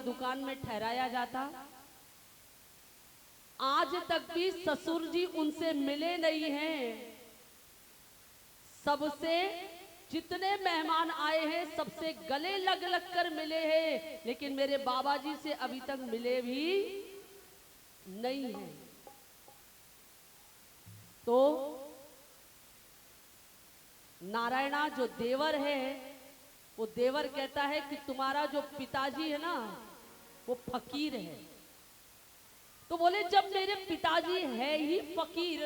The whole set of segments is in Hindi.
दुकान में ठहराया जाता। आज तक भी ससुर जी उनसे मिले नहीं हैं। सबसे जितने मेहमान आए हैं सबसे गले लग लग कर मिले हैं, लेकिन मेरे बाबा जी से अभी तक मिले भी नहीं हैं। तो नारायणा जो देवर है, वो देवर कहता है कि तुम्हारा जो पिताजी है ना वो फकीर है। तो बोले जब मेरे पिताजी है ही फकीर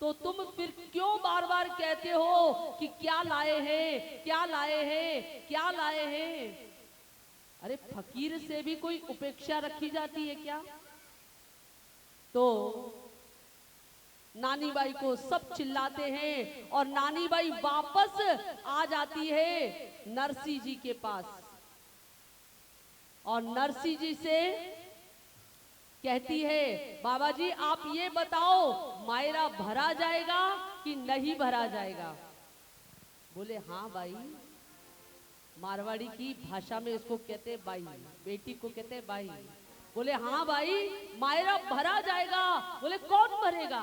तो तुम फिर क्यों बार बार कहते हो कि क्या लाए हैं, क्या लाए हैं, क्या लाए हैं? अरे फकीर से भी कोई उपेक्षा रखी जाती है क्या? तो नानी बाई को सब चिल्लाते हैं और नानी बाई वापस आ जाती है नरसी जी के पास और नरसी जी से कहती है बाबा जी आप ये बताओ मायरा भरा जाएगा कि नहीं भरा जाएगा? बोले हाँ भाई, मारवाड़ी की भाषा में इसको कहते हैं बाई, बेटी को कहते हैं बाई। बोले हाँ भाई मायरा भरा जाएगा। बोले कौन भरेगा?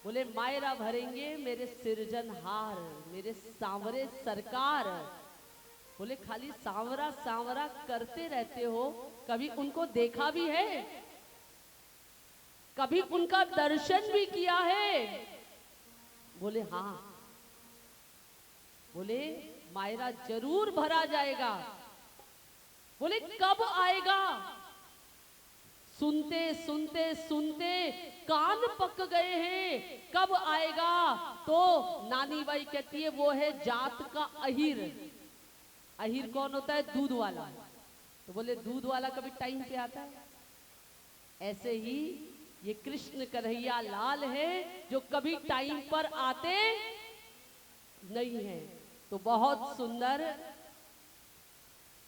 बोले मायरा भरेंगे मेरे सिरजनहार, मेरे सांवरे सरकार। बोले खाली सांवरा सांवरा करते रहते हो, कभी उनको देखा भी है? कभी उनका दर्शन भी किया है? बोले हाँ। बोले मायरा जरूर भरा जाएगा। बोले कब आएगा? सुनते सुनते सुनते कान पक गए हैं, कब आएगा? तो नानी बाई कहती है वो है जात का अहीर। अहीर कौन होता है? दूध वाला। तो बोले दूध वाला कभी टाइम पे आता है? ऐसे ही ये कृष्ण कन्हैया लाल है जो कभी टाइम पर आते नहीं है। तो बहुत सुंदर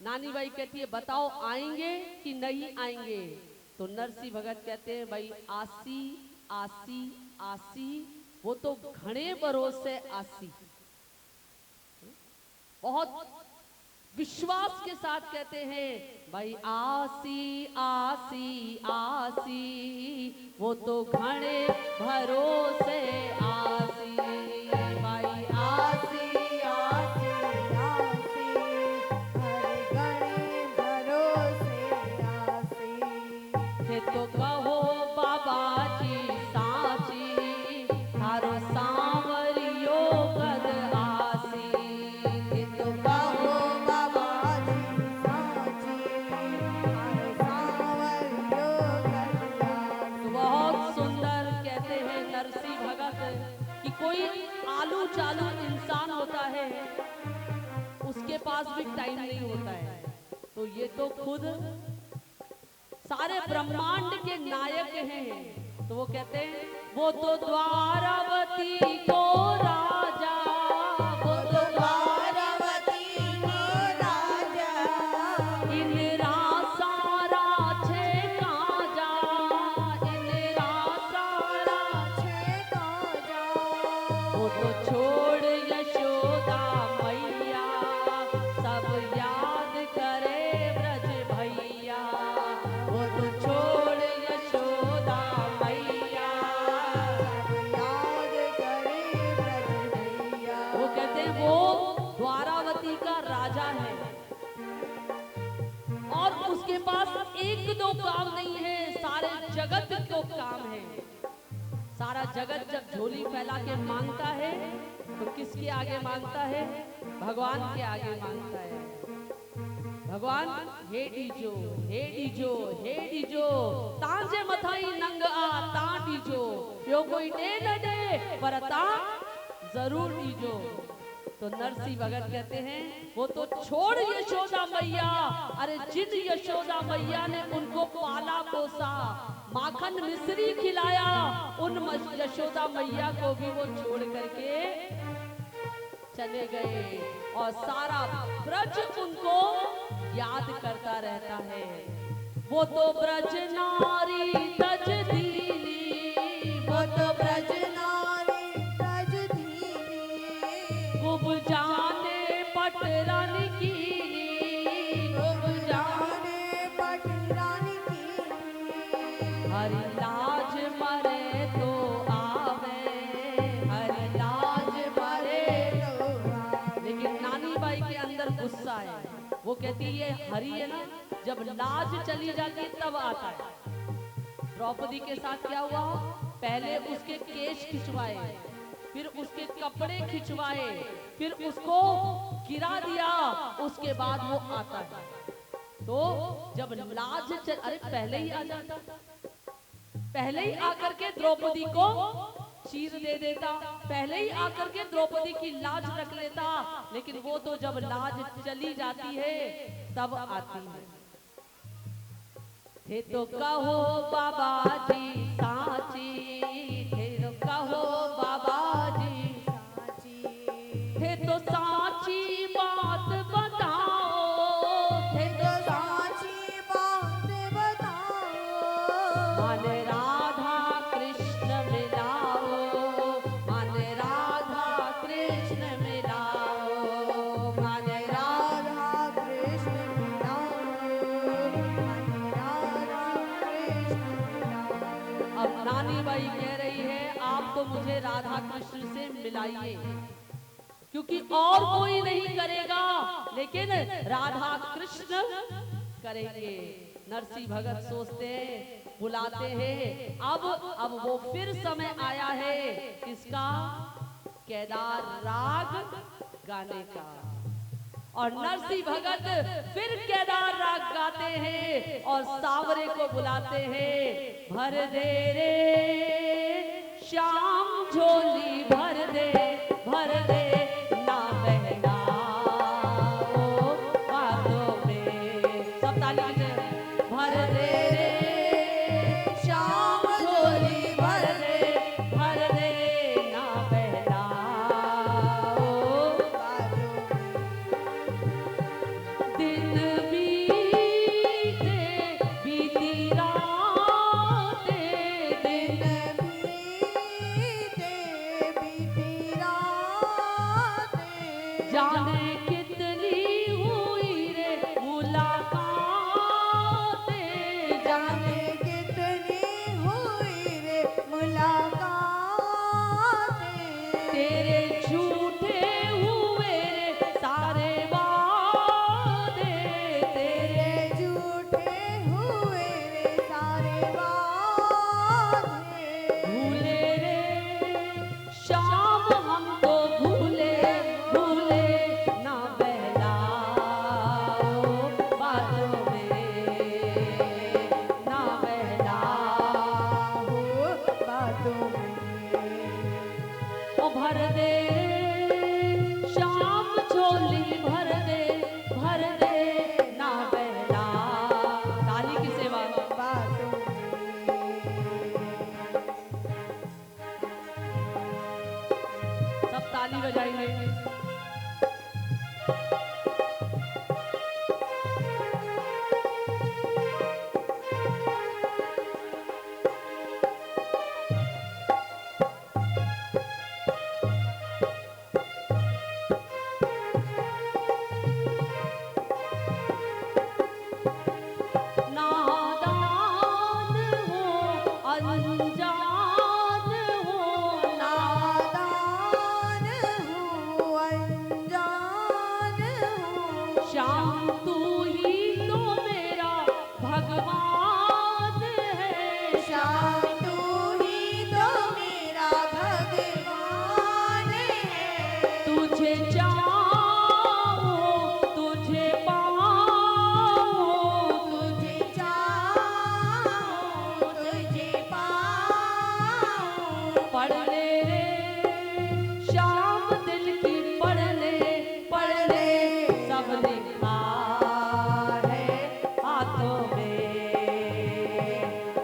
नानी बाई कहती है बताओ आएंगे कि नहीं आएंगे? तो नरसी भगत कहते हैं भाई आसी आसी आसी, वो तो घने भरोसे आसी। बहुत विश्वास के साथ कहते हैं भाई आसी आसी आसी, वो तो घने भरोसे आसी। भाई आसी आसी आसी, हरे घने भरोसे आसी। हे तो कहो बाबा जी साची, थारो सांवरियो कद आसी। हे तो कहो कि कोई आलू चालू इंसान होता है उसके पास भी टाइम नहीं होता है, तो ये तो खुद सारे ब्रह्मांड के नायक हैं। तो वो कहते हैं वो तो द्वारावती को राजा, वो तो द्वारावती को राजा, इंदिरा सारा छे काजा, इंदिरा सारा छे काजा। वो तो छोड़ यशोदा मैया, सब याद करे ब्रज भैया। वो तो छोड़ यशोदा मैया, सब याद करे ब्रज भैया। वो कहते हैं वो द्वारावती का राजा है और उसके पास एक दो काम नहीं है, सारे जगत को काम है। सारा जगत जब झोली फैला के मांगता है तो किसके आगे मांगता है? भगवान के आगे मांगता है। भगवान हे डीजो हे डीजो हे डीजो, तांजे मथाई नंग आ ता डीजो, यो कोई दे न दे पर ता जरूर डीजो। तो नरसी भगत कहते हैं वो तो छोड़ यशोदा मैया। अरे जिन यशोदा मैया ने उनको पाला पोसा, माखन मिश्री खिलाया, उन यशोदा मैया को भी वो छोड़ करके चले गए और सारा ब्रज उनको याद करता रहता है। वो तो ब्रज नारी तज दीनी, वो तो ब्रज नारी तज दीनी, खूब जाने पटरन कीनी, खूब जाने हरि लाज मरे तो आवे, हरि लाज मरे तो आवे। लेकिन नानी बाई के अंदर गुस्सा है। वो कहती है ये हरि है ना, जब लाज चली जाती है तब आता है। द्रौपदी के साथ क्या हुआ? पहले उसके केश खिंचवाए, फिर उसके कपड़े खिंचवाए, फिर उसको गिरा दिया, उसके बाद वो आता है। तो जब लाज अरे पहले ही आ जाता, पहले ही आकर के द्रौपदी को चीर दे देता, पहले ही आकर के द्रौपदी की लाज रख लेता। लेकिन वो तो जब लाज चली जाती है तब आती है। थे तो कहो बाबा जी साची, थे तो कहो बाबा जी साची, थे तो साची बात बताओ, थे तो साची बात बताओ। माने राधा कृष्ण मिलाओ, माने राधा कृष्ण मिलाओ, माने राधा कृष्ण मिलाओ, मन राधा कृष्ण मिलाओ। अब नानी बाई कह रही है आप तो मुझे राधा कृष्ण से मिलाइए, क्योंकि और कोई नहीं करेगा, लेकिन राधा कृष्ण करेंगे। नरसिंह भगत सोचते हैं, बुलाते हैं। अब वो फिर समय आया है किसका? केदार राग गाने का। और नरसिंह भगत फिर केदार राग गाते हैं और सावरे को बुलाते हैं। भर दे रे श्याम झोली, भर दे, भर दे ना बहना ओ बातों में। सब ताली से भर दे रे श्याम झोली, भर दे ना बहना ओ दिन बीते बीती रातें, दिन जाने कितनी हुई रे मुलाकातें, जाने तेरे झूठे हुए रे सारे वादे, तेरे भूले रे शाम हमको भूले, भूले ना बहलाओ बातों में, ना बहलाओ ओ भर दे शाम झोली, भर दे ना बहला। ताली की सेवा। सब ताली बजाएंगे। नादान हो अनजान हो, श्याम तू ही तो मेरा भगवान है, श्याम तुझे चाहो तुझे पाओ, पढ़ ले रे श्याम दिल की, पढ़ ले सब लिखा है हाथों में।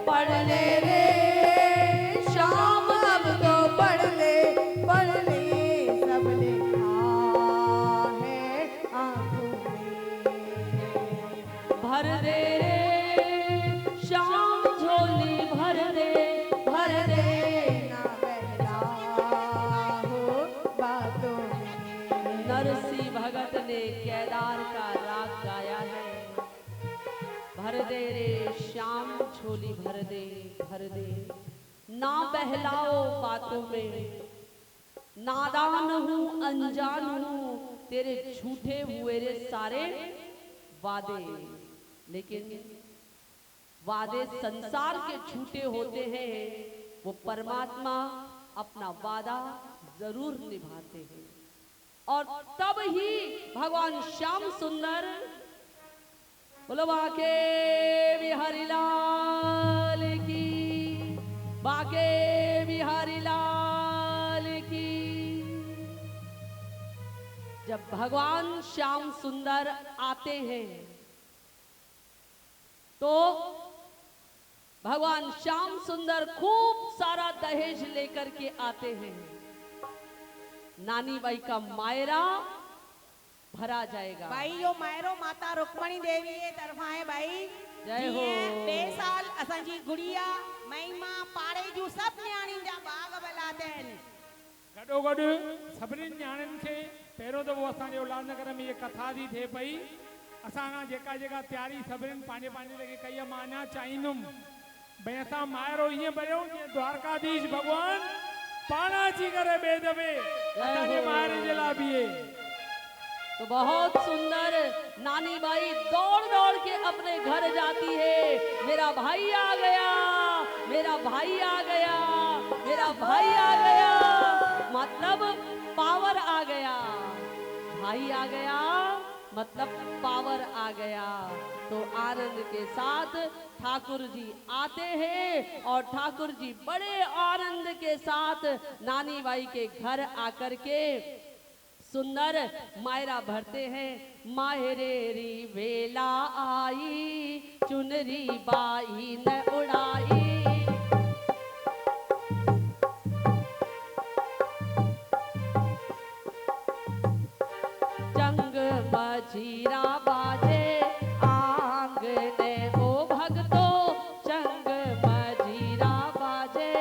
पढ़ ले रे श्याम अब तो पढ़ ले सब लिखा है आँखों में। भर दे रे श्याम झोली, भर दे ना बहला हो बातों में। नरसिंह भगत ने केदार का राग गाया है। भर दे रे श्याम झोली भर दे भर दे। ना बहलाओ बातों में, नादान हूँ अनजान हूँ, तेरे झूठे हुए रे सारे वादे। लेकिन वादे संसार के झूठे होते हैं, वो परमात्मा अपना वादा जरूर निभाते हैं। और तब ही भगवान श्याम सुंदर, बोलो बाके बिहारी लाल की, बाके बिहारी लाल की। जब भगवान श्याम सुंदर आते हैं तो भगवान श्याम सुंदर खूब सारा दहेज लेकर के आते हैं। नानी बाई का मायरा भरा जाएगा। भाई यो मायरो माता रुक्मणी देवी ये तरफा है भाई। जय हो। बे साल असांजी गुड़िया महिमा पाड़े जू सब न्याणी जा बाग बलाते हैं। गडो गड सभिनी न्याणियुनि खे पहिरियों दफ़ो असांजे उल्हासनगर में ये कथा थी थिए पई। असां जेका जेका तयारी सभिनी पंहिंजे पंहिंजे लॻे कई आहे। मां अञा चाहींदुमि भई असां मायरो ईअं भरियूं जीअं द्वारकाधीश भॻवान पाण अची करे ॿिए दफ़े असांजे मायरे जे लाइ बीहे। तो बहुत सुंदर नानी बाई दौड़ दौड़ के अपने घर जाती है। मेरा भाई आ गया, मेरा भाई आ गया, मेरा भाई आ गया, मतलब पावर आ गया। भाई आ गया मतलब पावर आ गया। तो आनंद के साथ ठाकुर जी आते हैं और ठाकुर जी बड़े आनंद के साथ नानी बाई के घर आकर के सुंदर मायरा भरते हैं। मायरेरी वेला आई, चुनरी बाई न उड़ाई। चंग मजीरा बाजे आंगने ओ भगतो, चंग मजीरा बाजे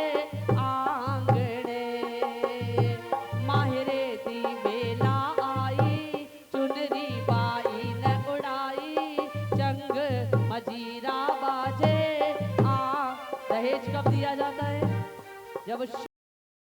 आंगने। माहिरे दी वेला आई, चुनरी बाई न उड़ाई। चंग मजीरा बाजे दहेज कब दिया जाता है? जब